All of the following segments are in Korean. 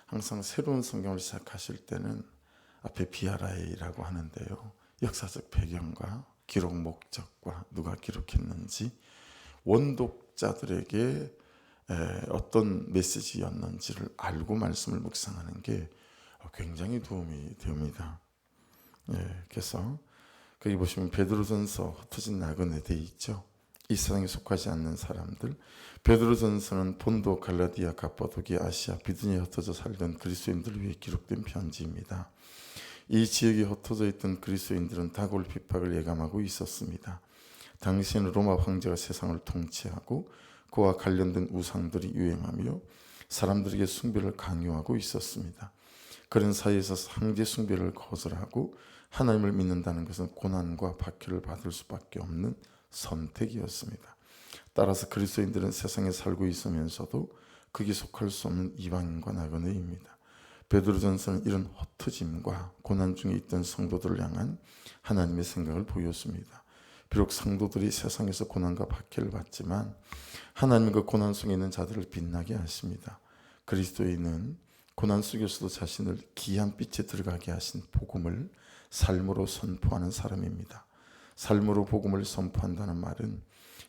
항상 새로운 성경을 시작하실 때는 앞에 BRI라고 하는데요. 역사적 배경과 기록 목적과 누가 기록했는지, 원독자들에게 어떤 메시지였는지를 알고 말씀을 묵상하는 게 굉장히 도움이 됩니다. 그래서 거기 보시면 베드로전서 흩어진 나그네 돼 있죠. 이 세상에 속하지 않는 사람들. 베드로전서는 본도, 갈라디아, 갑바도기아, 아시아, 비두니에 흩어져 살던 그리스도인들을 위해 기록된 편지입니다. 이 지역에 흩어져 있던 그리스도인들은 다골 핍박을 예감하고 있었습니다. 당시에는 로마 황제가 세상을 통치하고 그와 관련된 우상들이 유행하며 사람들에게 숭배를 강요하고 있었습니다. 그런 사이에서 황제 숭배를 거절하고 하나님을 믿는다는 것은 고난과 박해를 받을 수밖에 없는 선택이었습니다. 따라서 그리스도인들은 세상에 살고 있으면서도 거기에 속할 수 없는 이방인과 나그네입니다. 베드로전서는 이런 흩어짐과 고난 중에 있던 성도들을 향한 하나님의 생각을 보였습니다. 비록 성도들이 세상에서 고난과 박해를 받지만 하나님은 그 고난 속에 있는 자들을 빛나게 하십니다. 그리스도인은 고난 속에서도 자신을 기이한 빛에 들어가게 하신 복음을 삶으로 선포하는 사람입니다. 삶으로 복음을 선포한다는 말은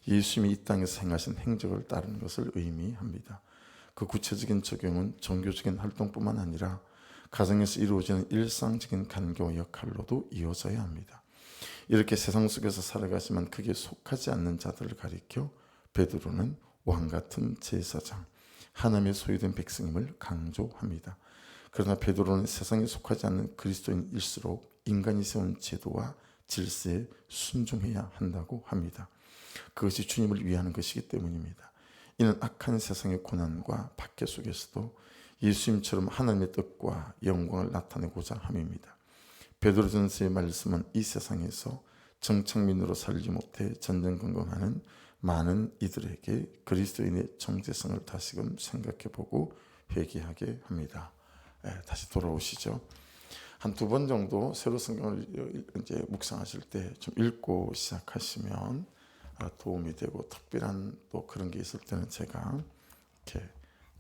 예수님이 이 땅에서 행하신 행적을 따르는 것을 의미합니다. 그 구체적인 적용은 종교적인 활동뿐만 아니라 가정에서 이루어지는 일상적인 관계와 역할로도 이어져야 합니다. 이렇게 세상 속에서 살아가지만 그게 속하지 않는 자들을 가리켜 베드로는 왕같은 제사장, 하나님의 소유된 백성임을 강조합니다. 그러나 베드로는 세상에 속하지 않는 그리스도인일수록 인간이 세운 제도와 질서에 순종해야 한다고 합니다. 그것이 주님을 위하는 것이기 때문입니다. 이는 악한 세상의 고난과 박해 속에서도 예수님처럼 하나님의 뜻과 영광을 나타내고자 함입니다. 베드로전서의 말씀은 이 세상에서 정착민으로 살지 못해 전전긍긍하는 많은 이들에게 그리스도인의 정체성을 다시금 생각해보고 회개하게 합니다. 다시 돌아오시죠. 한 두 번 정도 새로 성경을 이제 묵상하실 때 좀 읽고 시작하시면 도움이 되고, 특별한 또 그런 게 있을 때는 제가 이렇게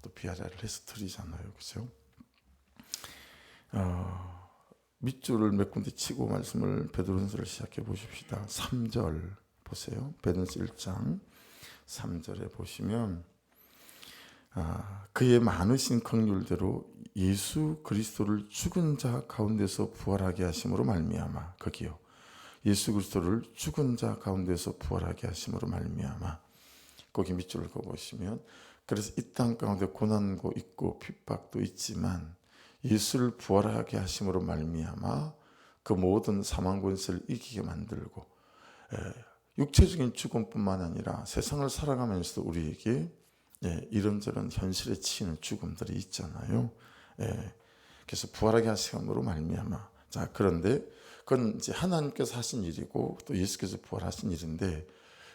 또 BRI를 해서 드리잖아요, 그죠? 밑줄을 몇 군데 치고 말씀을 베드로전서를 시작해 보십시다. 3절 보세요. 베드로전서 1장 3절에 보시면 그의 많으신 긍휼대로 예수 그리스도를 죽은 자 가운데서 부활하게 하심으로 말미암아, 거기요. 예수 그리스도를 죽은 자 가운데서 부활하게 하심으로 말미암아. 거기 밑줄을 그어보시면, 그래서 이 땅 가운데 고난도 있고 핍박도 있지만 예수를 부활하게 하심으로 말미암아 그 모든 사망 권세를 이기게 만들고, 육체적인 죽음뿐만 아니라 세상을 살아가면서도 우리에게 이런저런 현실에 치이는 죽음들이 있잖아요. 그래서 부활하게 하심으로 말미암아. 자, 그런데 그건 이제 하나님께서 하신 일이고 또 예수께서 부활하신 일인데,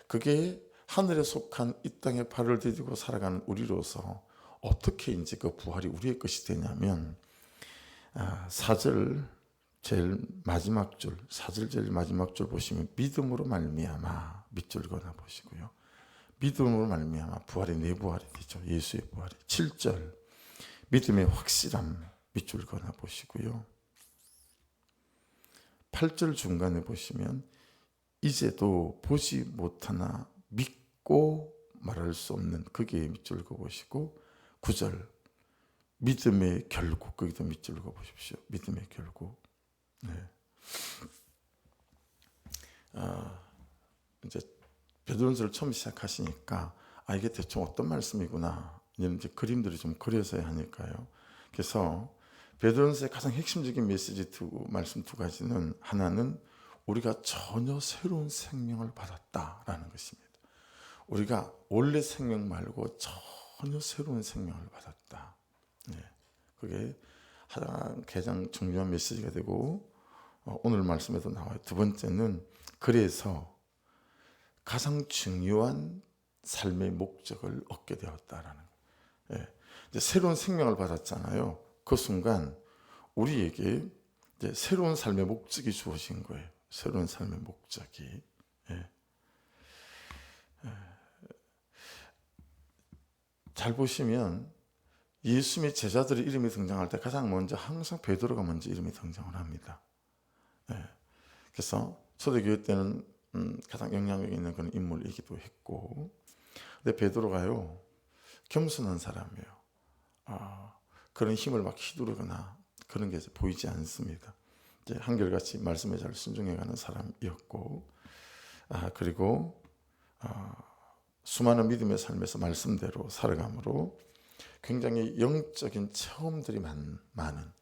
그게 하늘에 속한 이 땅에 발을 디디고 살아가는 우리로서 어떻게 이제 그 부활이 우리의 것이 되냐면, 4절 제일 마지막 줄, 4절 제일 마지막 줄 보시면 믿음으로 말미암아, 밑줄 그어 보시고요. 믿음으로 말미암아 부활이 내 부활이 되죠. 예수의 부활이. 7절 믿음의 확실함, 밑줄 그어 보시고요. 8절 중간에 보시면 이제도 보지 못하나 믿고 말할 수 없는, 거기에 밑줄 그어 보시고, 9절 믿음의 결국, 거기도 밑줄 그어 보십시오. 믿음의 결국. 이제 베드로전서를 처음 시작하시니까 이게 대충 어떤 말씀이구나, 이런 이제 그림들이 좀 그려져야 하니까요. 그래서 베드로전서의 가장 핵심적인 메시지 말씀 두 가지는, 하나는 우리가 전혀 새로운 생명을 받았다라는 것입니다. 우리가 원래 생명 말고 전혀 새로운 생명을 받았다. 그게 가장 중요한 메시지가 되고, 오늘 말씀에도 나와요. 두 번째는 그래서 가장 중요한 삶의 목적을 얻게 되었다라는 거예요. 이제 새로운 생명을 받았잖아요. 그 순간 우리에게 이제 새로운 삶의 목적이 주어진 거예요. 새로운 삶의 목적이. 잘 보시면 예수님의 제자들의 이름이 등장할 때 가장 먼저 항상 베드로가 먼저 이름이 등장을 합니다. 예. 그래서 초대교회 때는 가장 영향력 있는 그런 인물이기도 했고, 근데 베드로가요 겸손한 사람이에요. 그런 힘을 막 휘두르거나 그런 게 보이지 않습니다. 이제 한결같이 말씀에 잘 순종해가는 사람이었고, 그리고 수많은 믿음의 삶에서 말씀대로 살아감으로 굉장히 영적인 체험들이 많은,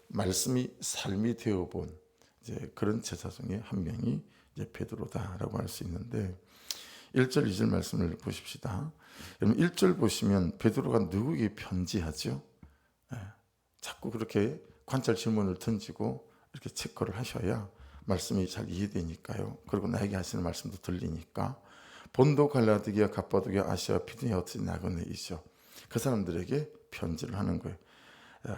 말씀이 삶이 되어본 이제 그런 제자 중에 한 명이 이제 베드로다라고 할 수 있는데, 1절 2절 말씀을 보십시다. 여러분 1절 보시면 베드로가 누구에게 편지하죠? 자꾸 그렇게 관찰 질문을 던지고 이렇게 체크를 하셔야 말씀이 잘 이해되니까요. 그리고 나에게 하시는 말씀도 들리니까. 본도, 갈라디아, 갑바도기아, 아시아, 비두니아, 어떻게 나그네이죠. 그 사람들에게 편지를 하는 거예요.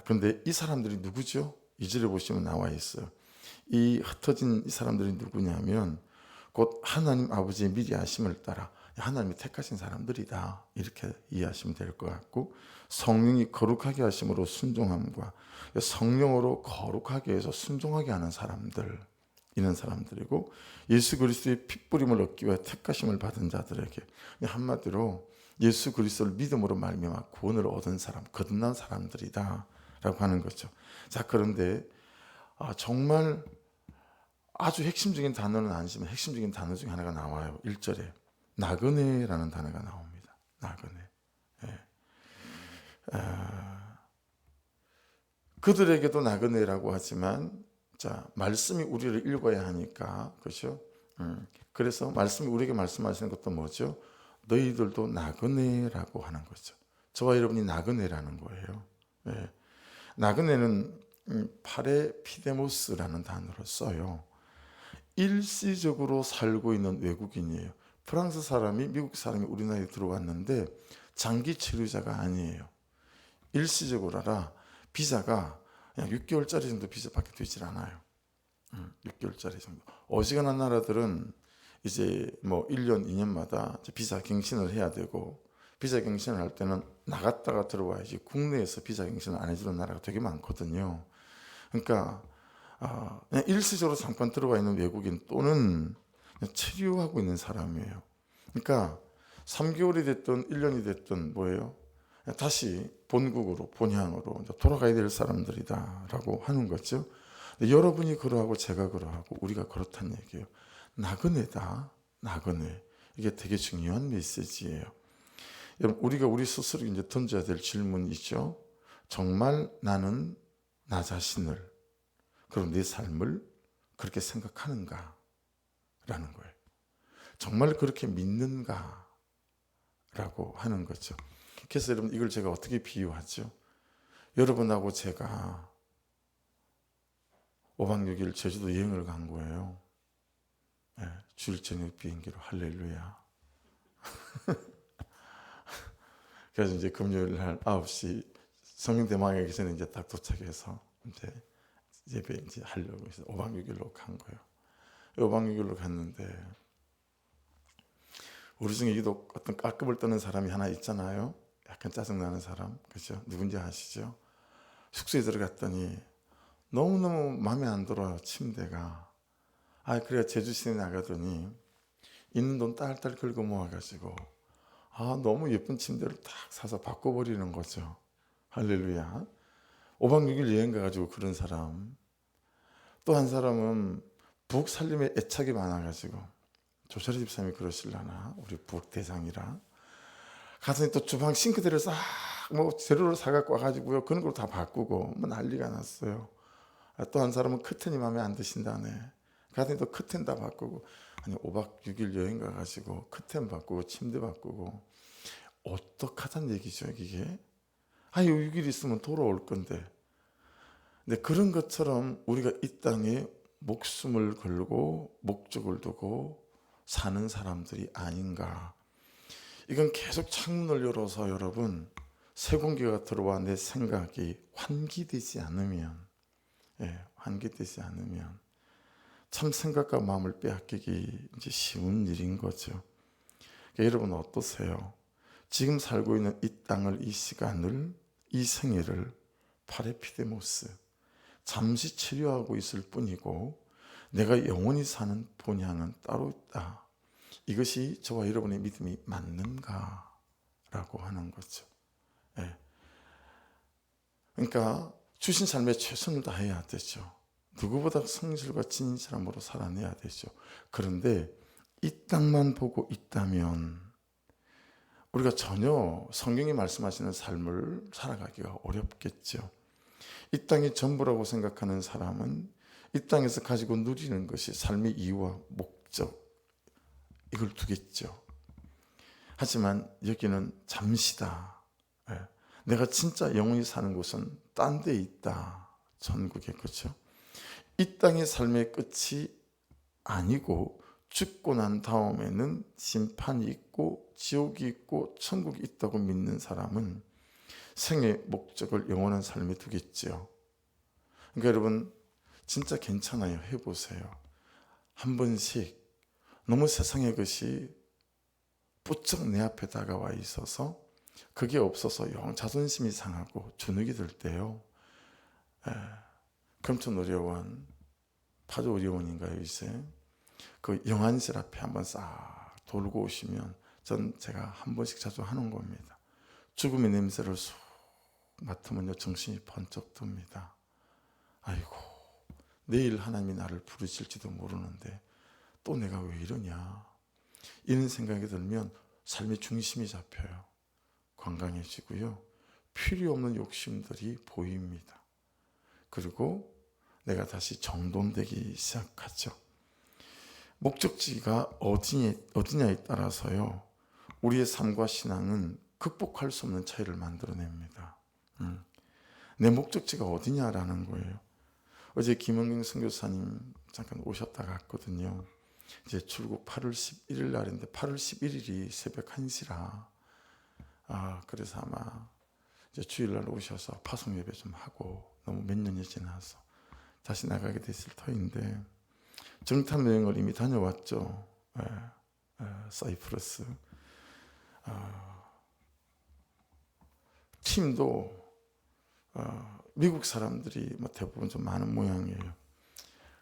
그런데 이 사람들이 누구죠? 2절에 보시면 나와 있어요. 이 흩어진 이 사람들이 누구냐면 곧 하나님 아버지의 미리 하심을 따라 하나님이 택하신 사람들이다, 이렇게 이해하시면 될 것 같고, 성령이 거룩하게 하심으로 순종함과 성령으로 거룩하게 해서 순종하게 하는 사람들, 이런 사람들이고, 예수 그리스도의 핏부림을 얻기 위해 택하심을 받은 자들에게, 한마디로 예수 그리스도를 믿음으로 말미암아 구원을 얻은 사람, 거듭난 사람들이다 라고 하는 거죠. 자, 그런데 정말 아주 핵심적인 단어는 아니지만 핵심적인 단어 중에 하나가 나와요. 1절에 나그네라는 단어가 나옵니다. 나그네. 예. 그들에게도 나그네라고 하지만, 자, 말씀이 우리를 읽어야 하니까, 그렇죠? 그래서 말씀이 우리에게 말씀하시는 것도 뭐죠? 너희들도 나그네라고 하는 거죠. 저와 여러분이 나그네라는 거예요. 예. 나그네는 파레피데모스라는 단어를 써요. 일시적으로 살고 있는 외국인이에요. 프랑스 사람이, 미국 사람이 우리나라에 들어왔는데 장기 체류자가 아니에요. 일시적으로 알아. 비자가 그냥 6개월짜리 정도 비자밖에 되질 않아요. 6개월짜리 정도. 어지간한 나라들은 이제 뭐 1년, 2년마다 비자 갱신을 해야 되고, 비자 갱신을 할 때는 나갔다가 들어와야지 국내에서 비자 갱신을 안 해주는 나라가 되게 많거든요. 그러니까 그냥 일시적으로 잠깐 들어와 있는 외국인 또는 체류하고 있는 사람이에요. 그러니까 3개월이 됐든 1년이 됐든 뭐예요? 다시 본국으로, 본향으로 돌아가야 될 사람들이다라고 하는 거죠. 여러분이 그러하고 제가 그러하고 우리가 그렇다는 얘기예요. 나그네다, 나그네. 이게 되게 중요한 메시지예요. 여러분, 우리가 우리 스스로 이제 던져야 될 질문이죠. 정말 나는 나 자신을, 그리고 내 삶을 그렇게 생각하는가? 라는 거예요. 정말 그렇게 믿는가? 라고 하는 거죠. 그래서 여러분, 이걸 제가 어떻게 비유하죠? 여러분하고 제가 5박 6일 제주도 여행을 간 거예요. 네, 주일 저녁 비행기로. 할렐루야. 그래서 이제 금요일 날 9시 성경대망에 계시는 이제 딱 도착해서 이제 예배 이제 하려고 해서 5박 6일로 간 거예요. 5박 6일로 갔는데 우리 중에 유독 어떤 깔끔을 떠는 사람이 하나 있잖아요. 약간 짜증나는 사람, 그죠? 누군지 아시죠? 숙소에 들어갔더니 너무너무 마음에 안 들어요. 침대가. 그래야 제주시내 나가더니 있는 돈 딸딸 긁어 모아가지고 너무 예쁜 침대를 딱 사서 바꿔버리는 거죠. 할렐루야. 5박 6일 여행 가가지고 그런 사람. 또 한 사람은 부엌 살림에 애착이 많아가지고, 조철희 집사님이 그러실라나, 우리 부엌 대장이라. 가서 또 주방 싱크대를 싹 뭐 재료를 사갖고 와가지고요, 그런 걸 다 바꾸고 뭐 난리가 났어요. 또 한 사람은 커튼이 마음에 안 드신다네. 가서 또 커튼 다 바꾸고. 아니 5박 6일 여행 가가지고 커튼 바꾸고 침대 바꾸고 어떡하단 얘기죠 이게. 6일 있으면 돌아올 건데. 근데 그런 것처럼 우리가 이 땅에 목숨을 걸고 목적을 두고 사는 사람들이 아닌가. 이건 계속 창문을 열어서 여러분 새 공기가 들어와 내 생각이 환기되지 않으면, 환기되지 않으면 참 생각과 마음을 빼앗기기 이제 쉬운 일인 거죠. 그러니까 여러분 어떠세요? 지금 살고 있는 이 땅을, 이 시간을 이 생애를 파레피데모스, 잠시 치료하고 있을 뿐이고 내가 영원히 사는 본향은 따로 있다. 이것이 저와 여러분의 믿음이 맞는가? 라고 하는 거죠. 예. 그러니까 주신 삶에 최선을 다해야 되죠. 누구보다 성실과 진실함으로 살아내야 되죠. 그런데 이 땅만 보고 있다면 우리가 전혀 성경이 말씀하시는 삶을 살아가기가 어렵겠죠. 이 땅이 전부라고 생각하는 사람은 이 땅에서 가지고 누리는 것이 삶의 이유와 목적, 이걸 두겠죠. 하지만 여기는 잠시다. 예. 내가 진짜 영원히 사는 곳은 딴 데 있다. 천국에. 그렇죠? 이 땅의 삶의 끝이 아니고 죽고 난 다음에는 심판이 있고 지옥이 있고 천국이 있다고 믿는 사람은 생의 목적을 영원한 삶에 두겠지요. 그러니까 여러분 진짜 괜찮아요. 해보세요. 한 번씩 너무 세상의 것이 부쩍 내 앞에 다가와 있어서 그게 없어서 영 자존심이 상하고 주눅이 들 때요. 금천의료원, 파주의료원인가요 요새? 그 영안실 앞에 한번 싹 돌고 오시면 제가 한 번씩 자주 하는 겁니다. 죽음의 냄새를 쑥 맡으면요 정신이 번쩍 듭니다. 아이고 내일 하나님이 나를 부르실지도 모르는데 또 내가 왜 이러냐, 이런 생각이 들면 삶의 중심이 잡혀요. 건강해지고요. 필요 없는 욕심들이 보입니다. 그리고 내가 다시 정돈되기 시작하죠. 목적지가 어디냐에 따라서요 우리의 삶과 신앙은 극복할 수 없는 차이를 만들어냅니다. 내 목적지가 어디냐라는 거예요. 어제 김은경 선교사님 잠깐 오셨다 갔거든요. 이제 출국 8월 11일 날인데 8월 11일이 새벽 1시라 그래서 아마 이제 주일날 오셔서 파송 예배 좀 하고 너무 몇 년이 지나서 다시 나가게 됐을 터인데 정탐 여행을 이미 다녀왔죠. 사이프러스. 팀도 미국 사람들이 대부분 좀 많은 모양이에요.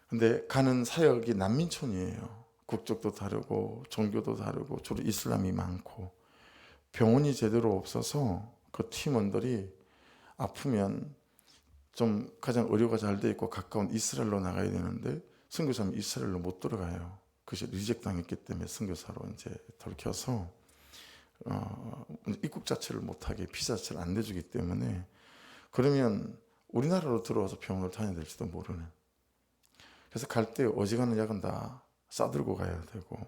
근데 가는 사역이 난민촌이에요. 국적도 다르고 종교도 다르고 주로 이슬람이 많고 병원이 제대로 없어서 그 팀원들이 아프면 좀 가장 의료가 잘 돼 있고 가까운 이스라엘로 나가야 되는데 선교사는 이스라엘로 못 들어가요. 그것이 리젝 당했기 때문에 선교사로 이제 돌켜서 입국 자체를 못하게 비자 자체를 안 내주기 때문에 그러면 우리나라로 들어와서 병원을 다녀야 될지도 모르는. 그래서 갈 때 어지간한 약은 다 싸들고 가야 되고,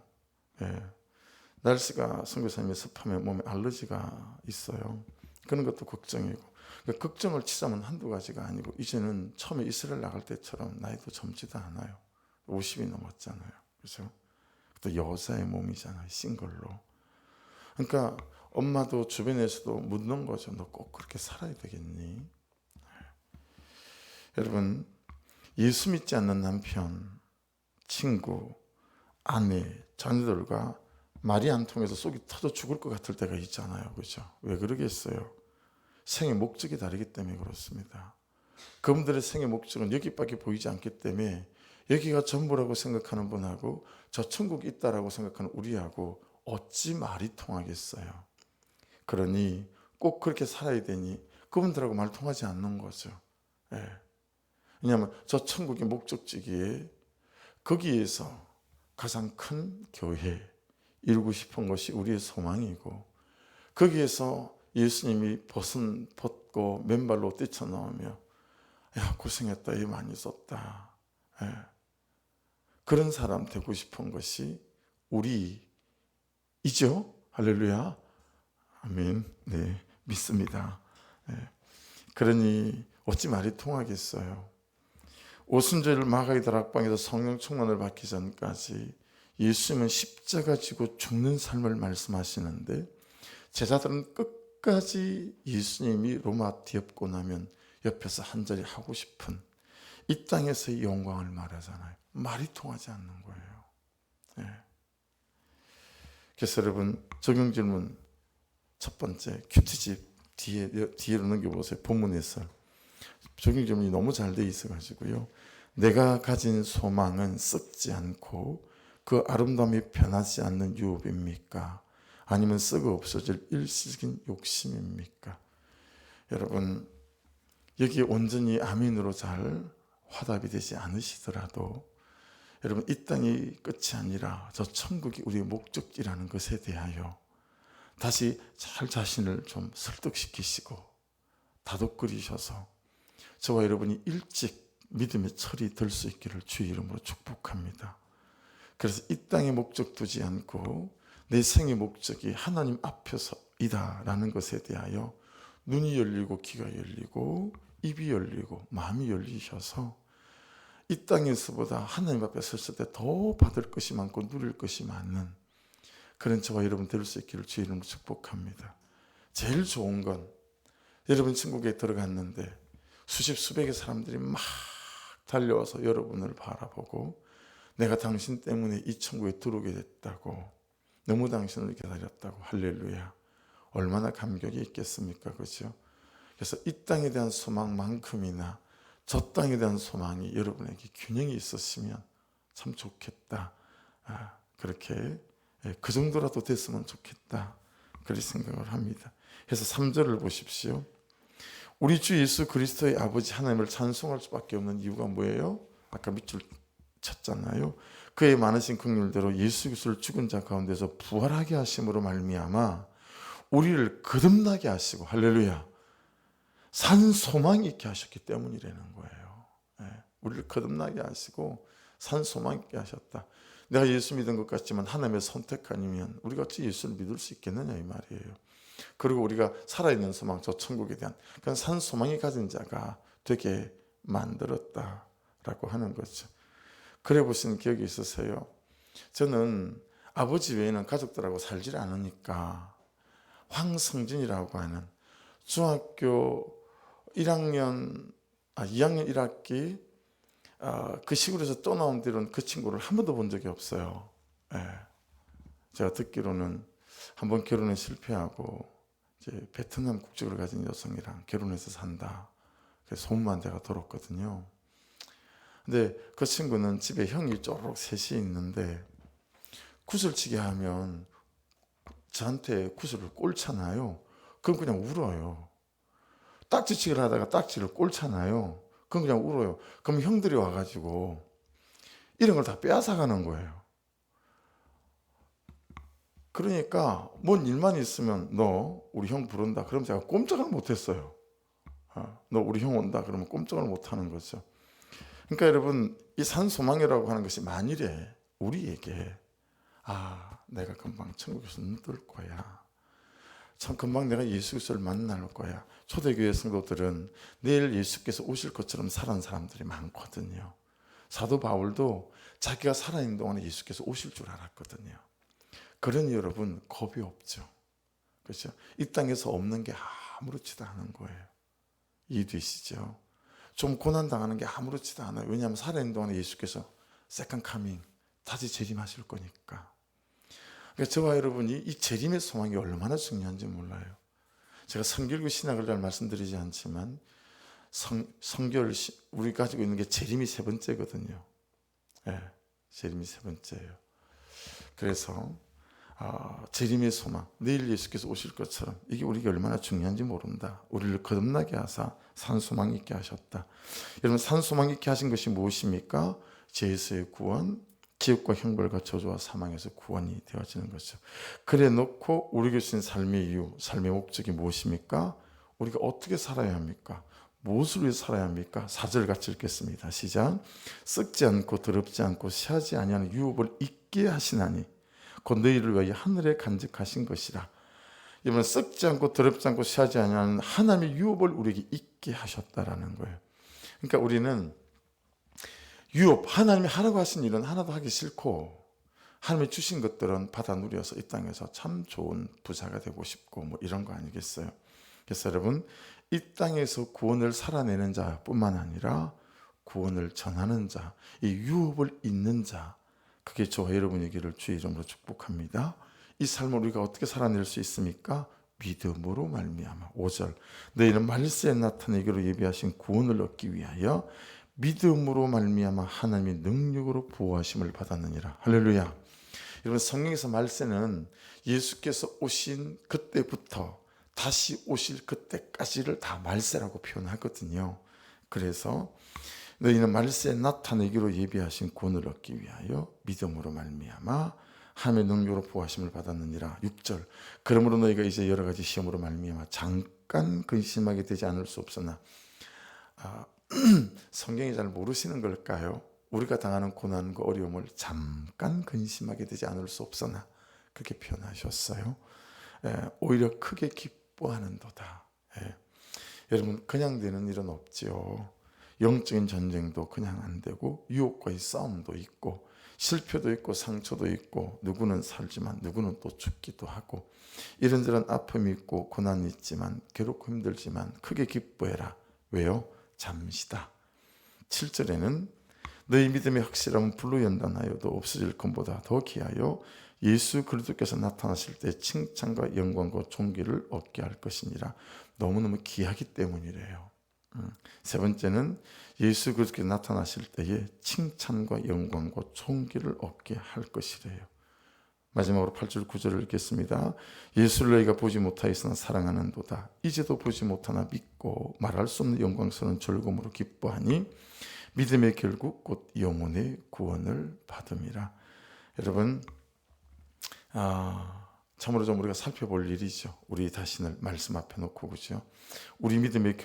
날씨가 선교사님의 습하면 몸에 알러지가 있어요. 그런 것도 걱정이고. 그러니까 걱정을 치자면 한두 가지가 아니고 이제는 처음에 이스라엘 나갈 때처럼 나이도 젊지도 않아요. 50이 넘었잖아요. 그렇죠? 또 여자의 몸이잖아요. 싱글로. 그러니까 엄마도 주변에서도 묻는 거죠. 너 꼭 그렇게 살아야 되겠니? 여러분 예수 믿지 않는 남편, 친구, 아내, 자녀들과 말이 안 통해서 속이 터져 죽을 것 같을 때가 있잖아요. 그렇죠? 왜 그러겠어요? 생의 목적이 다르기 때문에 그렇습니다. 그분들의 생의 목적은 여기밖에 보이지 않기 때문에 여기가 전부라고 생각하는 분하고 저 천국이 있다라고 생각하는 우리하고 어찌 말이 통하겠어요. 그러니 꼭 그렇게 살아야 되니 그분들하고 말 통하지 않는 거죠. 왜냐하면 저 천국의 목적지기에 거기에서 가장 큰 교회 이루고 싶은 것이 우리의 소망이고 거기에서 예수님이 벗고 맨발로 뛰쳐나오며 야 고생했다, 이 많이 썼다, 그런 사람 되고 싶은 것이 우리이죠. 할렐루야. 아멘. 네, 믿습니다. 그러니 어찌 말이 통하겠어요. 오순절 마가의 다락방에서 성령 충만을 받기 전까지 예수님은 십자가 지고 죽는 삶을 말씀하시는데 제자들은 끝까지 예수님이 로마 뒤엎고 나면 옆에서 한 자리 하고 싶은 이 땅에서의 영광을 말하잖아요. 말이 통하지 않는 거예요. 그래서 여러분 적용 질문 첫 번째, 큐티집 뒤로 넘겨보세요. 본문에서 적용점이 너무 잘 돼 있어가지고요. 내가 가진 소망은 썩지 않고 그 아름다움이 변하지 않는 유업입니까? 아니면 썩어 없어질 일시적인 욕심입니까? 여러분, 여기 온전히 아멘으로 잘 화답이 되지 않으시더라도 여러분, 이 땅이 끝이 아니라 저 천국이 우리의 목적지라는 것에 대하여 다시 잘 자신을 좀 설득시키시고 다독거리셔서 저와 여러분이 일찍 믿음의 철이 들 수 있기를 주의 이름으로 축복합니다. 그래서 이 땅에 목적 두지 않고 내 생의 목적이 하나님 앞에서이다라는 것에 대하여 눈이 열리고 귀가 열리고 입이 열리고 마음이 열리셔서 이 땅에서보다 하나님 앞에 섰을 때 더 받을 것이 많고 누릴 것이 많은 그런 저와 여러분 될 수 있기를 주의 이름으로 축복합니다. 제일 좋은 건 여러분 천국에 들어갔는데 수십 수백의 사람들이 막 달려와서 여러분을 바라보고 내가 당신 때문에 이 천국에 들어오게 됐다고, 너무 당신을 기다렸다고, 할렐루야, 얼마나 감격이 있겠습니까? 그렇죠? 그래서 이 땅에 대한 소망만큼이나 저 땅에 대한 소망이 여러분에게 균형이 있었으면 참 좋겠다. 그렇게 그 정도라도 됐으면 좋겠다. 그렇게 생각을 합니다. 그래서 3절을 보십시오. 우리 주 예수 그리스도의 아버지 하나님을 찬송할 수밖에 없는 이유가 뭐예요? 아까 밑줄 쳤잖아요. 그의 많으신 긍휼대로 예수 그리스도를 죽은 자 가운데서 부활하게 하심으로 말미암아 우리를 거듭나게 하시고, 할렐루야, 산 소망이 있게 하셨기 때문이라는 거예요. 우리를 거듭나게 하시고 산 소망 있게 하셨다. 내가 예수 믿은 것 같지만 하나님의 선택 아니면 우리가 어찌 예수를 믿을 수 있겠느냐 이 말이에요. 그리고 우리가 살아있는 소망, 저 천국에 대한 그런 산 소망이 가진 자가 되게 만들었다라고 하는 거죠. 그래 보신 기억이 있으세요? 저는 아버지 외에는 가족들하고 살질 않으니까 황성진이라고 하는 중학교 2학년 1학기 그 시골에서 떠나온 뒤로는 그 친구를 한 번도 본 적이 없어요. 제가 듣기로는 한번 결혼에 실패하고 이제 베트남 국적을 가진 여성이랑 결혼해서 산다. 그래서 소문만 제가 들었거든요. 근데 그 친구는 집에 형이 쪼록 셋이 있는데 구슬치기 하면 저한테 구슬을 꼴잖아요. 그럼 그냥 울어요. 딱지치기를 하다가 딱지를 꼴잖아요. 그럼 그냥 울어요. 그럼 형들이 와가지고 이런 걸 다 빼앗아가는 거예요. 그러니까 뭔 일만 있으면 너 우리 형 부른다 그러면 제가 꼼짝을 못했어요. 너 우리 형 온다 그러면 꼼짝을 못하는 거죠. 그러니까 여러분, 이 산소망이라고 하는 것이 만일에 우리에게 내가 금방 천국에서 눈 뜰 거야, 참 금방 내가 예수 그리스도를 만날 거야. 초대교회 성도들은 내일 예수께서 오실 것처럼 살아는 사람들이 많거든요. 사도 바울도 자기가 살아있는 동안에 예수께서 오실 줄 알았거든요. 그러니 여러분 겁이 없죠. 그렇죠? 이 땅에서 없는 게 아무렇지도 않은 거예요. 이해되시죠? 좀 고난당하는 게 아무렇지도 않아요. 왜냐하면 살아있는 동안에 예수께서 세컨 카밍, 다시 재림하실 거니까. 그러니까 저와 여러분이 이 재림의 소망이 얼마나 중요한지 몰라요. 제가 성결교 신학을 잘 말씀드리지 않지만 성결 우리 가지고 있는 게 재림이 세 번째거든요. 재림이 세 번째예요. 그래서 재림의 소망, 내일 예수께서 오실 것처럼 이게 우리가 얼마나 중요한지 모른다. 우리를 거듭나게 하사 산소망 있게 하셨다. 여러분, 산소망 있게 하신 것이 무엇입니까? 죄에서의 구원, 기업과 형벌과 저주와 사망에서 구원이 되어지는 것이죠. 그래 놓고 우리에게 주신 삶의 이유, 삶의 목적이 무엇입니까? 우리가 어떻게 살아야 합니까? 무엇을 위해 살아야 합니까? 4절 같이 읽겠습니다. 시작. 썩지 않고 더럽지 않고 시하지 아니하는 유업을 있게 하시나니 곧 너희를 위하여 하늘에 간직하신 것이라. 이번 썩지 않고 더럽지 않고 시하지 아니하는 하나님의 유업을 우리에게 있게 하셨다라는 거예요. 그러니까 우리는 유업, 하나님이 하라고 하신 일은 하나도 하기 싫고 하나님이 주신 것들은 받아 누려서 이 땅에서 참 좋은 부자가 되고 싶고 뭐 이런 거 아니겠어요? 그래서 여러분, 이 땅에서 구원을 살아내는 자뿐만 아니라 구원을 전하는 자, 이 유업을 잇는 자, 그게 저와 여러분에게를 주의 이름으로 축복합니다. 이 삶을 우리가 어떻게 살아낼 수 있습니까? 믿음으로 말미암아. 5절 너희는 말세에 나타내기로 예비하신 구원을 얻기 위하여 믿음으로 말미암아 하나님의 능력으로 보호하심을 받았느니라. 할렐루야. 여러분, 성경에서 말세는 예수께서 오신 그때부터 다시 오실 그때까지를 다 말세라고 표현하거든요. 그래서 너희는 말세에 나타내기로 예비하신 구원을 얻기 위하여 믿음으로 말미암아 하나님의 능력으로 보호하심을 받았느니라. 6절 그러므로 너희가 이제 여러 가지 시험으로 말미암아 잠깐 근심하게 되지 않을 수 없으나 성경이 잘 모르시는 걸까요? 우리가 당하는 고난과 어려움을 잠깐 근심하게 되지 않을 수 없으나 그렇게 표현하셨어요. 오히려 크게 기뻐하는도다. 여러분, 그냥 되는 일은 없지요. 영적인 전쟁도 그냥 안 되고 유혹과의 싸움도 있고 실패도 있고 상처도 있고 누구는 살지만 누구는 또 죽기도 하고 이런저런 아픔이 있고 고난이 있지만 괴롭고 힘들지만 크게 기뻐해라. 왜요? 잠시다. 7절에는 너희 믿음의 확실함은 불로 연단하여도 없어질 것보다 더 귀하여 예수 그리스도께서 나타나실 때 칭찬과 영광과 존귀를 얻게 할 것이니라. 너무너무 귀하기 때문이래요. 세 번째는 예수 그리스도께서 나타나실 때에 칭찬과 영광과 존귀를 얻게 할 것이래요. 마지막으로 8절 9절을 읽겠습니다. 예수를 너희가 보지 못하였으나 사랑하는도다. 이제도 보지 못하나 믿고 말할 수 없는 영광스러운 즐거움으로 기뻐하니 믿음의 결국 곧 영혼의 구원을 받음이라. 여러분, 참으로 좀 우리가 살펴볼 일이죠. 우리 자신을 말씀 앞에 놓고, 그죠? 우리는 믿음의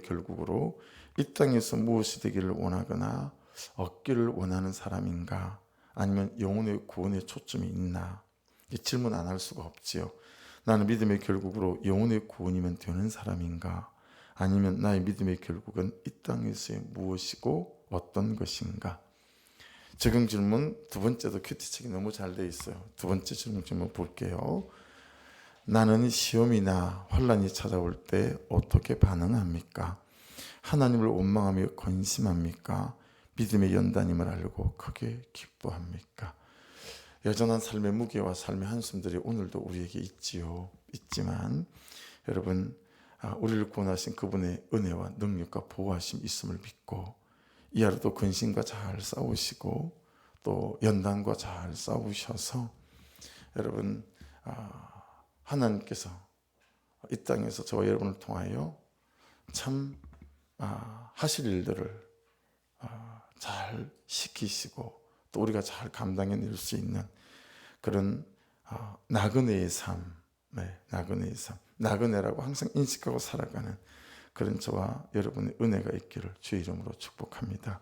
결국으로 이 땅에서 무엇이 되기를 원하거나 얻기를 원하는 사람인가? 아니면 영혼의 구원에 초점이 있나? 질문 안 할 수가 없지요. 나는 믿음의 결국으로 영혼의 구원이면 되는 사람인가? 아니면 나의 믿음의 결국은 이 땅에서의 무엇이고 어떤 것인가? 적용 질문 두 번째도 큐티책이 너무 잘 돼 있어요. 두 번째 질문 볼게요. 나는 시험이나 환란이 찾아올 때 어떻게 반응합니까? 하나님을 원망하며 건심합니까? 믿음의 연단임을 알고 크게 기뻐합니까? 여전한 삶의 무게와 삶의 한숨들이 오늘도 우리에게 있지만 여러분, 우리를 구원하신 그분의 은혜와 능력과 보호하심 있음을 믿고 이 하루도 근심과 잘 싸우시고 또 연단과 잘 싸우셔서 여러분, 하나님께서 이 땅에서 저와 여러분을 통하여 참 하실 일들을 잘 시키시고 또 우리가 잘 감당해낼 수 있는 그런 나그네의 삶, 나그네의 삶, 나그네라고 항상 인식하고 살아가는 그런 저와 여러분의 은혜가 있기를 주의 이름으로 축복합니다.